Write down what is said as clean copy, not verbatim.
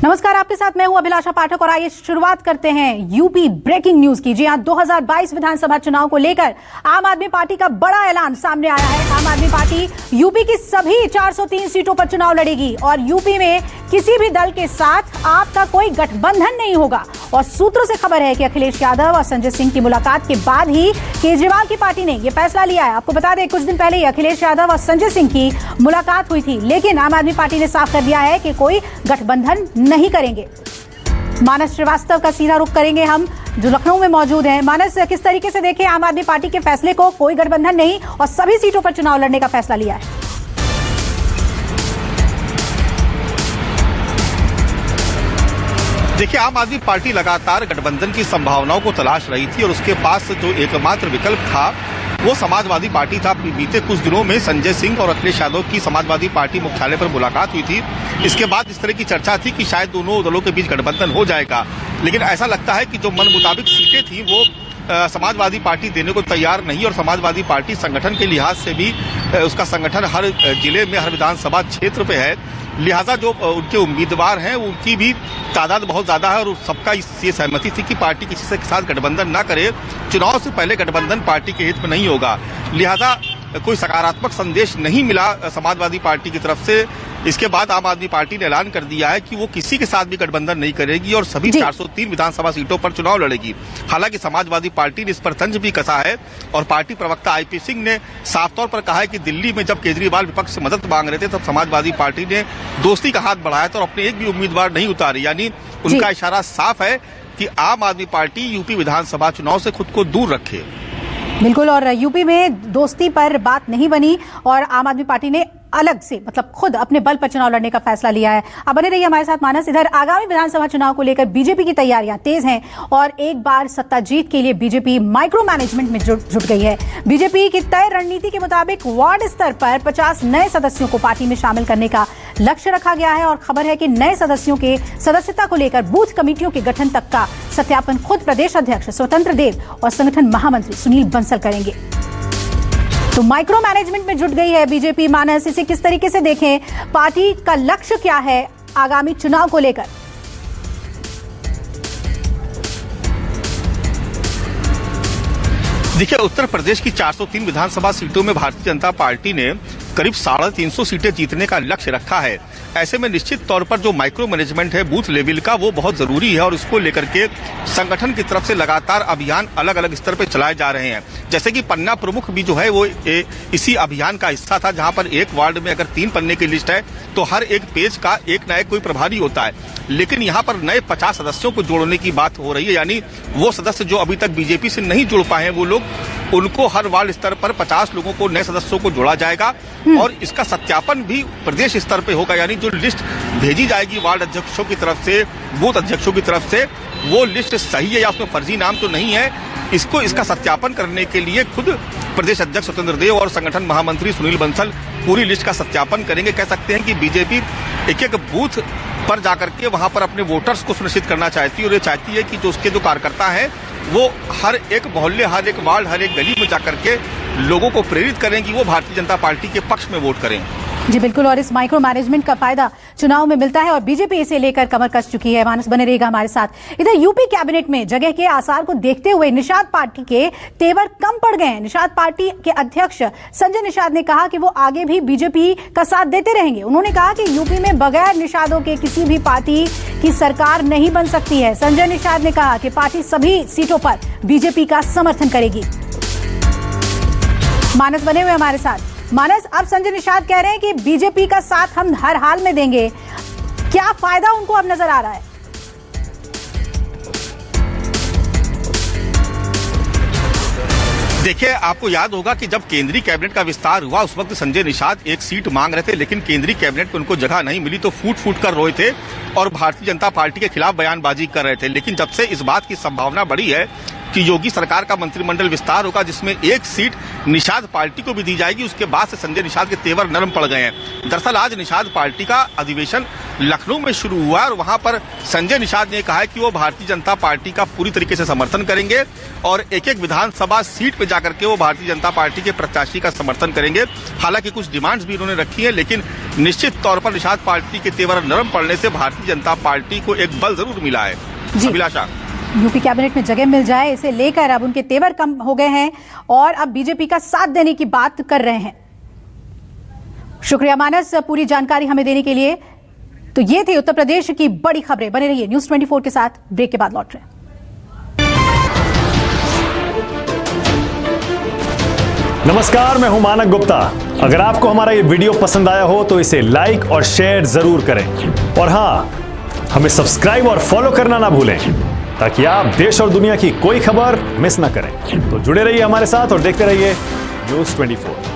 नमस्कार, आपके साथ मैं हूं अभिलाषा पाठक और आइए शुरुआत करते हैं यूपी ब्रेकिंग न्यूज की। जी हां, 2022 विधानसभा चुनाव को लेकर आम आदमी पार्टी का बड़ा ऐलान सामने आया है। आम आदमी पार्टी यूपी की सभी 403 सीटों पर चुनाव लड़ेगी और यूपी में किसी भी दल के साथ आपका कोई गठबंधन नहीं होगा। और सूत्रों से खबर है कि अखिलेश यादव और संजय सिंह की मुलाकात के बाद ही केजरीवाल की पार्टी ने यह फैसला लिया है। आपको बता दें, कुछ दिन पहले ही अखिलेश यादव और संजय सिंह की मुलाकात हुई थी, लेकिन आम आदमी पार्टी ने साफ कर दिया है कि कोई गठबंधन नहीं करेंगे। मानस श्रीवास्तव का सीधा रुख करेंगे हम, जो लखनऊ में मौजूद हैं। मानस, किस तरीके से देखें आम आदमी पार्टी के फैसले को, कोई गठबंधन नहीं और सभी सीटों पर चुनाव लड़ने का फैसला लिया है? देखिए, आम आदमी पार्टी लगातार गठबंधन की संभावनाओं को तलाश रही थी और उसके पास जो एकमात्र विकल्प था वो समाजवादी पार्टी था। बीते कुछ दिनों में संजय सिंह और अखिलेश यादव की समाजवादी पार्टी मुख्यालय पर मुलाकात हुई थी। इसके बाद इस तरह की चर्चा थी कि शायद दोनों दलों के बीच गठबंधन हो जाएगा, लेकिन ऐसा लगता है कि जो मन मुताबिक सीटें थी वो समाजवादी पार्टी देने को तैयार नहीं। और समाजवादी पार्टी संगठन के लिहाज से भी उसका संगठन हर जिले में, हर विधानसभा क्षेत्र पे है, लिहाजा जो उनके उम्मीदवार हैं उनकी भी तादाद बहुत ज्यादा है और सबका ये सहमति थी कि पार्टी किसी से के साथ गठबंधन ना करे। चुनाव से पहले गठबंधन पार्टी के हित में नहीं होगा, लिहाजा कोई सकारात्मक संदेश नहीं मिला समाजवादी पार्टी की तरफ से। इसके बाद आम आदमी पार्टी ने ऐलान कर दिया है कि वो किसी के साथ भी गठबंधन नहीं करेगी और सभी 403 विधानसभा सीटों पर चुनाव लड़ेगी। हालांकि समाजवादी पार्टी ने इस पर तंज भी कसा है और पार्टी प्रवक्ता आईपी सिंह ने साफ तौर पर कहा है कि दिल्ली में जब केजरीवाल विपक्ष से मदद मांग रहे थे तब समाजवादी पार्टी ने दोस्ती का हाथ बढ़ाया था और अपने एक भी उम्मीदवार नहीं उतारे। यानी उनका इशारा साफ है कि आम आदमी पार्टी यूपी विधानसभा चुनाव से खुद को दूर रखे। बिल्कुल, और यूपी में दोस्ती पर बात नहीं बनी और आम आदमी पार्टी ने अलग से, मतलब खुद अपने बल पर चुनाव लड़ने का फैसला लिया है। अब बने रहिए हमारे साथ मानस। इधर आगामी विधानसभा चुनाव को लेकर बीजेपी की तैयारियां तेज हैं और एक बार सत्ता जीत के लिए बीजेपी माइक्रो मैनेजमेंट में जुट गई है। बीजेपी की तय रणनीति के मुताबिक वार्ड स्तर पर 50 नए सदस्यों को पार्टी में शामिल करने का लक्ष्य रखा गया है और खबर है कि नए सदस्यों के सदस्यता को लेकर बूथ कमेटियों के गठन तक का सत्यापन खुद प्रदेश अध्यक्ष स्वतंत्र देव और संगठन महामंत्री सुनील बंसल करेंगे। तो माइक्रो मैनेजमेंट में जुट गई है बीजेपी। मानस, इसे किस तरीके से देखें? पार्टी का लक्ष्य क्या है आगामी चुनाव को लेकर? देखिए, उत्तर प्रदेश की 403 विधानसभा सीटों में भारतीय जनता पार्टी ने करीब 350 सीटें जीतने का लक्ष्य रखा है। ऐसे में निश्चित तौर पर जो माइक्रो मैनेजमेंट है बूथ लेवल का, वो बहुत जरूरी है और इसको लेकर के संगठन की तरफ से लगातार अभियान अलग अलग स्तर पर चलाए जा रहे हैं। जैसे कि पन्ना प्रमुख भी जो है वो इसी अभियान का हिस्सा था, जहां पर एक वार्ड में अगर 3 पन्ने की लिस्ट है तो हर एक पेज का एक ना एक कोई प्रभारी होता है। लेकिन यहाँ पर नए 50 सदस्यों को जोड़ने की बात हो रही है, यानी वो सदस्य जो अभी तक बीजेपी से नहीं जुड़ पाए हैं वो लोग, उनको हर वार्ड स्तर पर 50 लोगों को, नए सदस्यों को जोड़ा जाएगा और इसका सत्यापन भी प्रदेश स्तर पे होगा। यानी जो लिस्ट भेजी जाएगी वार्ड अध्यक्षों की तरफ से, बूथ अध्यक्षों की तरफ से, वो लिस्ट सही है या उसमें फर्जी नाम तो नहीं है, इसका सत्यापन करने के लिए खुद प्रदेश अध्यक्ष स्वतंत्र देव और संगठन महामंत्री सुनील बंसल पूरी लिस्ट का सत्यापन करेंगे। कह सकते हैं कि बीजेपी एक एक बूथ पर जाकर के वहां पर अपने वोटर्स को सुनिश्चित करना चाहती है और ये चाहती है कि जो उसके जो कार्यकर्ता हैं वो हर एक मोहल्ले, हर एक वार्ड, हर एक गली में जाकर के लोगों को प्रेरित करें कि वो भारतीय जनता पार्टी के पक्ष में वोट करें। जी बिल्कुल, और इस माइक्रो मैनेजमेंट का फायदा चुनाव में मिलता है और बीजेपी इसे लेकर कमर कस चुकी है। मानस, बने रहेगा हमारे साथ। इधर यूपी कैबिनेट में जगह के आसार को देखते हुए निषाद पार्टी के तेवर कम पड़ गए हैं। निषाद पार्टी के अध्यक्ष संजय निषाद ने कहा कि वो आगे भी बीजेपी का साथ देते रहेंगे। उन्होंने कहा कि यूपी में बगैर निषादों के किसी भी पार्टी की सरकार नहीं बन सकती है। संजय निषाद ने कहा कि पार्टी सभी सीटों पर बीजेपी का समर्थन करेगी। मानस, बने हुए हमारे साथ। मानस, अब संजय निषाद कह रहे हैं कि बीजेपी का साथ हम हर हाल में देंगे। क्या फायदा उनको अब नजर आ रहा है? देखिए, आपको याद होगा कि जब केंद्रीय कैबिनेट का विस्तार हुआ उस वक्त संजय निषाद एक सीट मांग रहे थे, लेकिन केंद्रीय कैबिनेट में उनको जगह नहीं मिली तो फूट फूट कर रोए थे और भारतीय जनता पार्टी के खिलाफ बयानबाजी कर रहे थे। लेकिन जब से इस बात की संभावना बढ़ी है कि योगी सरकार का मंत्रिमंडल विस्तार होगा, जिसमें एक सीट निषाद पार्टी को भी दी जाएगी। उसके बाद से संजय निषाद के तेवर नरम पड़ गए हैं। दरअसल आज निषाद पार्टी का अधिवेशन लखनऊ में शुरू हुआ और वहां पर संजय निषाद ने कहा है कि वो भारतीय जनता पार्टी का पूरी तरीके से समर्थन करेंगे और एक एक विधानसभा सीट पे जाकर के वो भारतीय जनता पार्टी के प्रत्याशी का समर्थन करेंगे। हालांकि कुछ डिमांड्स भी उन्होंने रखी है, लेकिन निश्चित तौर पर निषाद पार्टी के तेवर नरम पड़ने से भारतीय जनता पार्टी को एक बल जरूर मिला है। अभिलाषा, यूपी कैबिनेट में जगह मिल जाए, इसे लेकर अब उनके तेवर कम हो गए हैं और अब बीजेपी का साथ देने की बात कर रहे हैं। शुक्रिया मानस पूरी जानकारी हमें देने के लिए। तो ये थी उत्तर प्रदेश की बड़ी खबरें। बने रहिए न्यूज़ 24 के साथ। ब्रेक के बाद लौट रहे हैं। नमस्कार, मैं हूं मानक गुप्ता। अगर आपको हमारा ये वीडियो पसंद आया हो तो इसे लाइक और शेयर जरूर करें और हां, हमें सब्सक्राइब और फॉलो करना ना भूलें ताकि आप देश और दुनिया की कोई खबर मिस ना करें। तो जुड़े रहिए हमारे साथ और देखते रहिए न्यूज़ 24।